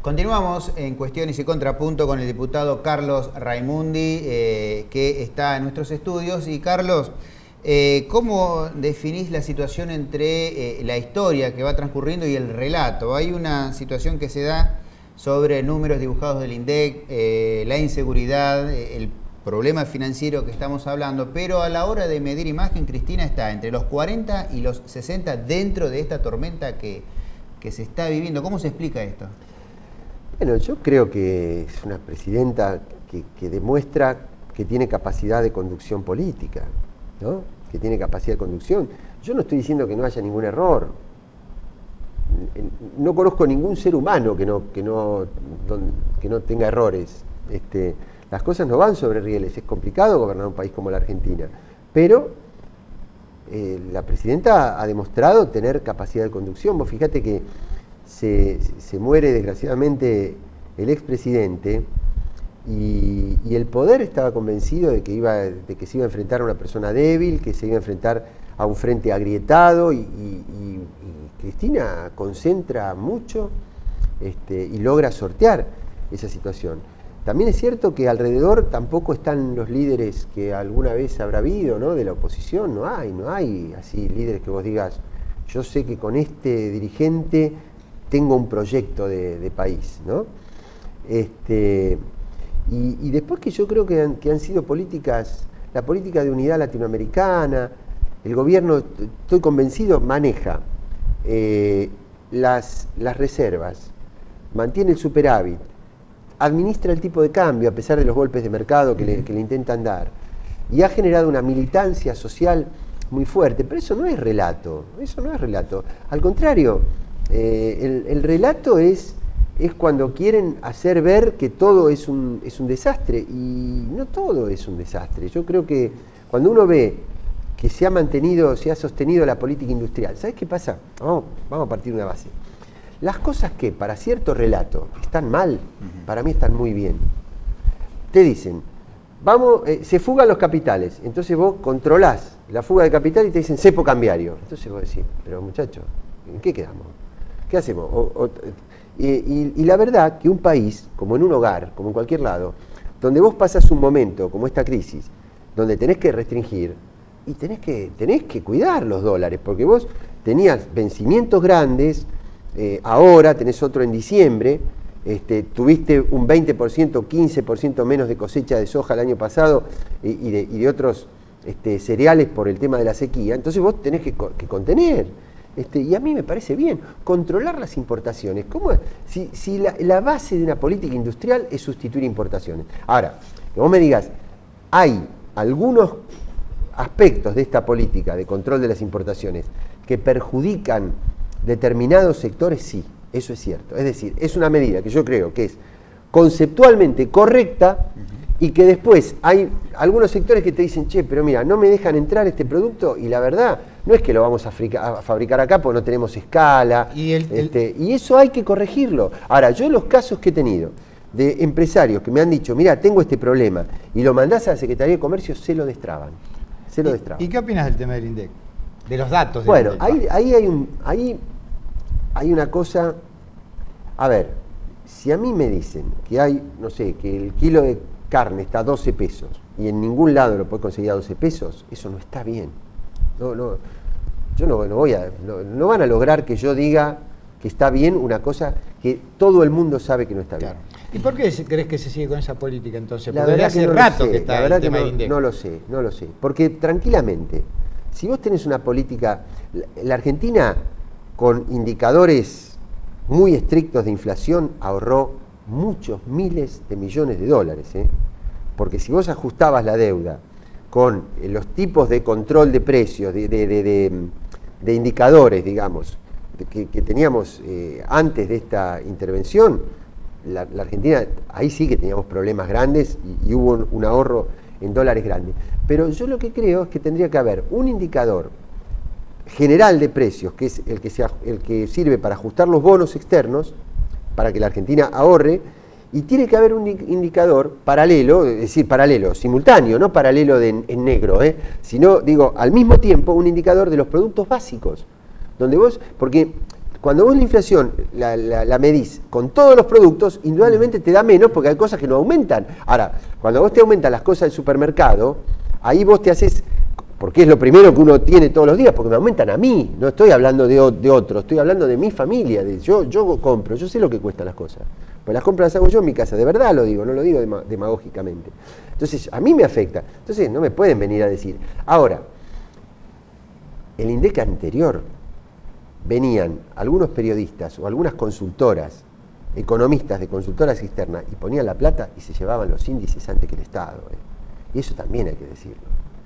Continuamos en Cuestiones y Contrapunto con el diputado Carlos Raimundi, que está en nuestros estudios. Y Carlos, ¿cómo definís la situación entre la historia que va transcurriendo y el relato? Hay una situación que se da sobre números dibujados del INDEC, la inseguridad, el problema financiero que estamos hablando, pero a la hora de medir imagen, Cristina está entre los 40 y los 60 dentro de esta tormenta que se está viviendo. ¿Cómo se explica esto? Bueno, yo creo que es una presidenta que demuestra que tiene capacidad de conducción política, ¿no? Que tiene capacidad de conducción. Yo no estoy diciendo que no haya ningún error. No conozco ningún ser humano que no tenga errores. Las cosas no van sobre rieles. Es complicado gobernar un país como la Argentina. Pero la presidenta ha demostrado tener capacidad de conducción. Vos fíjate que se muere desgraciadamente el expresidente y el poder estaba convencido de que se iba a enfrentar a una persona débil, que se iba a enfrentar a un frente agrietado y Cristina concentra mucho y logra sortear esa situación. También es cierto que alrededor tampoco están los líderes que alguna vez habrá habido, ¿no? De la oposición. No hay así líderes que vos digas, yo sé que con este dirigente tengo un proyecto de país, ¿no? Y después que yo creo que han sido políticas, la política de unidad latinoamericana, el gobierno, estoy convencido, maneja las reservas, mantiene el superávit, administra el tipo de cambio a pesar de los golpes de mercado que le intentan dar, y ha generado una militancia social muy fuerte, pero eso no es relato, al contrario. El relato es cuando quieren hacer ver que todo es un desastre, y no todo es un desastre. Yo creo que cuando uno ve que se ha sostenido la política industrial, ¿sabes qué pasa? Vamos a partir de una base. Las cosas que para cierto relato están mal, para mí están muy bien. Te dicen, se fugan los capitales, entonces vos controlás la fuga de capital y te dicen cepo cambiario. Entonces vos decís, pero muchachos, ¿en qué quedamos? ¿Qué hacemos? Y la verdad que un país, como en un hogar, como en cualquier lado, donde vos pasas un momento como esta crisis, donde tenés que restringir y tenés que cuidar los dólares, porque vos tenías vencimientos grandes, ahora tenés otro en diciembre, tuviste un 20%, 15% menos de cosecha de soja el año pasado y de otros cereales por el tema de la sequía, entonces vos tenés que contener. Y a mí me parece bien controlar las importaciones. ¿Cómo es? Si la base de una política industrial es sustituir importaciones. Ahora, que vos me digas, hay algunos aspectos de esta política de control de las importaciones que perjudican determinados sectores, sí, eso es cierto. Es decir, es una medida que yo creo que es conceptualmente correcta y que después hay algunos sectores que te dicen, che, pero mira, no me dejan entrar este producto y la verdad no es que lo vamos a fabricar acá porque no tenemos escala, y eso hay que corregirlo. Ahora, yo los casos que he tenido de empresarios que me han dicho, mira, tengo este problema, y lo mandás a la Secretaría de Comercio, se lo destraban. ¿Y qué opinas del tema del INDEC? De los datos del Bueno, INDEC. ahí hay una cosa, a ver, si a mí me dicen que hay, no sé, que el kilo de carne está a 12 pesos y en ningún lado lo puedes conseguir a 12 pesos, eso no está bien. Yo no van a lograr que yo diga que está bien una cosa que todo el mundo sabe que no está bien. Claro. ¿Y por qué crees que se sigue con esa política entonces? La Porque verdad hace que rato que está el tema del INDEC. no lo sé. Porque tranquilamente, si vos tenés una política, la Argentina con indicadores muy estrictos de inflación ahorró muchos miles de millones de dólares, porque si vos ajustabas la deuda con los tipos de control de precios, de indicadores, digamos, que teníamos antes de esta intervención, la Argentina, ahí sí que teníamos problemas grandes y hubo un ahorro en dólares grande. Pero yo lo que creo es que tendría que haber un indicador general de precios, que es el que sirve para ajustar los bonos externos, para que la Argentina ahorre, y tiene que haber un indicador paralelo, es decir, paralelo, simultáneo, no paralelo en negro, sino, digo, al mismo tiempo un indicador de los productos básicos, donde vos, porque cuando vos la inflación la medís con todos los productos, indudablemente te da menos porque hay cosas que no aumentan. Ahora, cuando vos te aumentan las cosas del supermercado, ahí vos te haces, porque es lo primero que uno tiene todos los días, porque me aumentan a mí, no estoy hablando de otros, estoy hablando de mi familia, yo compro, yo sé lo que cuestan las cosas, pues las compras las hago yo en mi casa, de verdad lo digo, no lo digo demagógicamente. Entonces, a mí me afecta, entonces no me pueden venir a decir. Ahora, el INDEC anterior, venían algunos periodistas o algunas consultoras, economistas de consultoras externas, y ponían la plata y se llevaban los índices antes que el Estado. Y eso también hay que decirlo.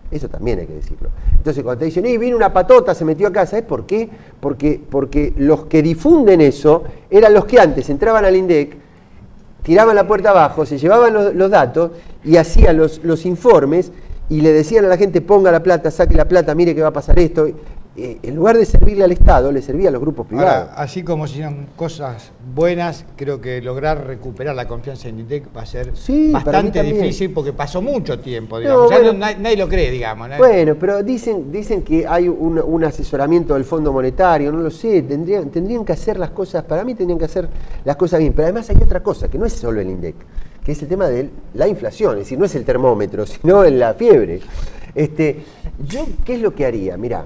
Eso también hay que decirlo. Entonces, cuando te dicen, vino una patota, se metió acá, ¿sabes por qué? Porque los que difunden eso eran los que antes entraban al INDEC, tiraban la puerta abajo, se llevaban los datos y hacían los informes y le decían a la gente, ponga la plata, saque la plata, mire que va a pasar esto. En lugar de servirle al Estado, le servía a los grupos privados. Ahora, así como se hicieron cosas buenas, creo que lograr recuperar la confianza en INDEC va a ser bastante difícil porque pasó mucho tiempo, digamos. No, bueno, nadie lo cree, digamos. Bueno, pero dicen que hay un asesoramiento del Fondo Monetario, no lo sé, tendrían que hacer las cosas, para mí tendrían que hacer las cosas bien. Pero además hay otra cosa, que no es solo el INDEC, que es el tema de la inflación, es decir, no es el termómetro, sino la fiebre. Yo, ¿qué es lo que haría? Mirá,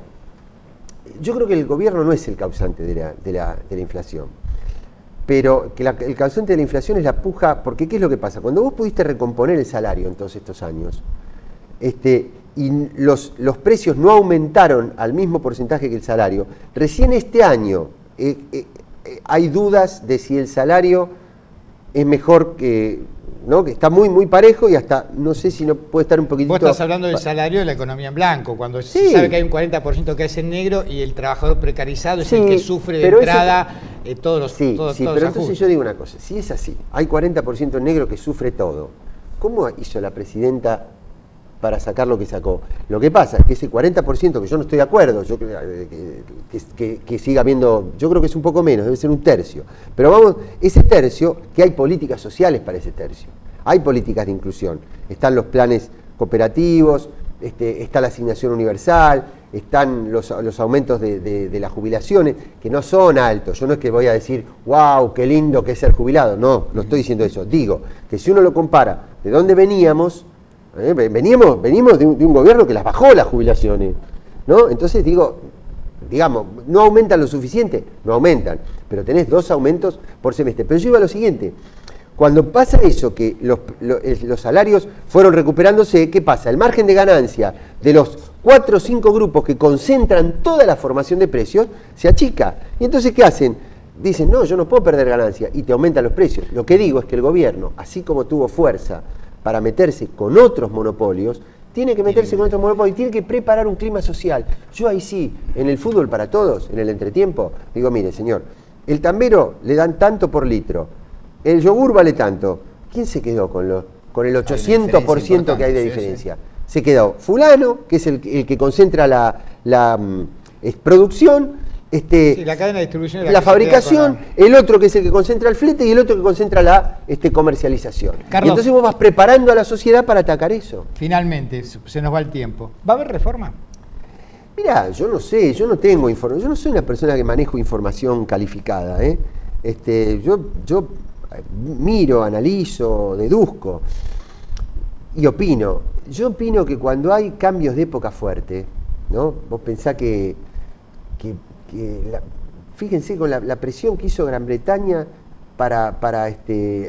yo creo que el gobierno no es el causante de la inflación, pero que el causante de la inflación es la puja, porque ¿qué es lo que pasa? Cuando vos pudiste recomponer el salario en todos estos años, y los precios no aumentaron al mismo porcentaje que el salario, recién este año hay dudas de si el salario es mejor ¿no? Que está muy parejo y hasta no sé si no puede estar un poquitito... Vos estás hablando del salario de la economía en blanco, cuando se sabe que hay un 40% que es en negro y el trabajador precarizado es el que sufre de entrada todos los pero ajustes. Entonces yo digo una cosa, si es así, hay 40% en negro que sufre todo, ¿cómo hizo la presidenta para sacar lo que sacó? Lo que pasa es que ese 40%, que yo no estoy de acuerdo, yo creo que siga habiendo, yo creo que es un poco menos, debe ser un tercio, pero vamos, ese tercio, que hay políticas sociales para ese tercio, hay políticas de inclusión, están los planes cooperativos, está la asignación universal, están los aumentos de las jubilaciones, que no son altos. Yo no es que voy a decir, wow, qué lindo que es ser jubilado, no estoy diciendo eso, digo que si uno lo compara de dónde veníamos, venimos de un gobierno que las bajó las jubilaciones, ¿no? Entonces digamos, ¿no aumentan lo suficiente? No aumentan, pero tenés 2 aumentos por semestre. Pero yo iba a lo siguiente, cuando pasa eso, que los salarios fueron recuperándose, ¿qué pasa? El margen de ganancia de los 4 o 5 grupos que concentran toda la formación de precios se achica. Y entonces, ¿qué hacen? Dicen, no, yo no puedo perder ganancia, y te aumentan los precios. Lo que digo es que el gobierno, así como tuvo fuerza para meterse con otros monopolios, tiene que meterse con otros monopolios y tiene que preparar un clima social. Yo ahí sí, en el fútbol para todos, en el entretiempo, digo, mire señor, el tambero le dan tanto por litro, el yogur vale tanto. ¿Quién se quedó con el 800% que hay de diferencia? Sí. Se quedó fulano, que es el que concentra la producción, la cadena de distribución, la fabricación, el otro que es el que concentra el flete y el otro que concentra la comercialización. Carlos, y entonces vos vas preparando a la sociedad para atacar eso. Finalmente, se nos va el tiempo. ¿Va a haber reforma? Mirá, yo no sé, yo no tengo información, yo no soy una persona que manejo información calificada, yo miro, analizo, deduzco y opino. Yo opino que cuando hay cambios de época fuerte, ¿no? Vos pensás fíjense con la presión que hizo Gran Bretaña para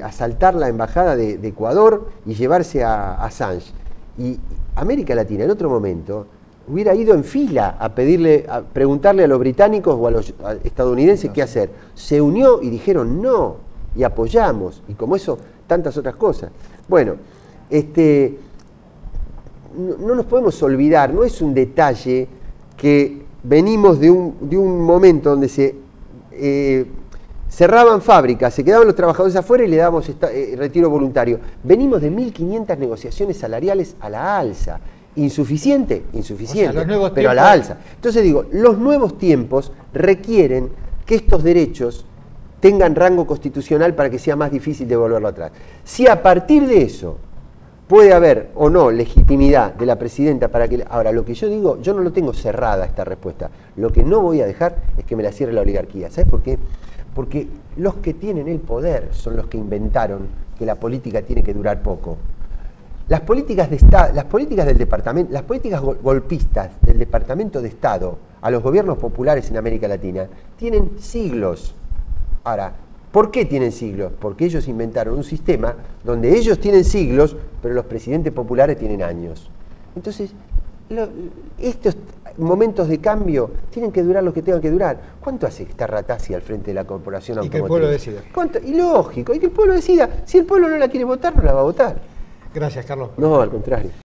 asaltar la embajada de Ecuador y llevarse a Assange. Y América Latina en otro momento hubiera ido en fila a preguntarle a los británicos o a los estadounidenses qué hacer. Se unió y dijeron no, y apoyamos, y como eso, tantas otras cosas. Bueno, no nos podemos olvidar, no es un detalle que venimos de un momento donde se cerraban fábricas, se quedaban los trabajadores afuera y le dábamos retiro voluntario. Venimos de 1.500 negociaciones salariales a la alza. ¿Insuficiente? Insuficiente, o sea, pero a la alza. Entonces digo, los nuevos tiempos requieren que estos derechos tengan rango constitucional para que sea más difícil de volverlo atrás. Si a partir de eso puede haber o no legitimidad de la presidenta para que... Ahora, lo que yo digo, yo no lo tengo cerrada esta respuesta. Lo que no voy a dejar es que me la cierre la oligarquía. ¿Sabes por qué? Porque los que tienen el poder son los que inventaron que la política tiene que durar poco. Las políticas de Estado, las políticas del departamento, las políticas golpistas del Departamento de Estado a los gobiernos populares en América Latina tienen siglos. Ahora, ¿por qué tienen siglos? Porque ellos inventaron un sistema donde ellos tienen siglos, pero los presidentes populares tienen años. Entonces, estos momentos de cambio tienen que durar lo que tengan que durar. ¿Cuánto hace que está Ratazzi al frente de la corporación automotriz? Y que el pueblo decida. Y lógico, y que el pueblo decida. Si el pueblo no la quiere votar, no la va a votar. Gracias, Carlos. No, al contrario.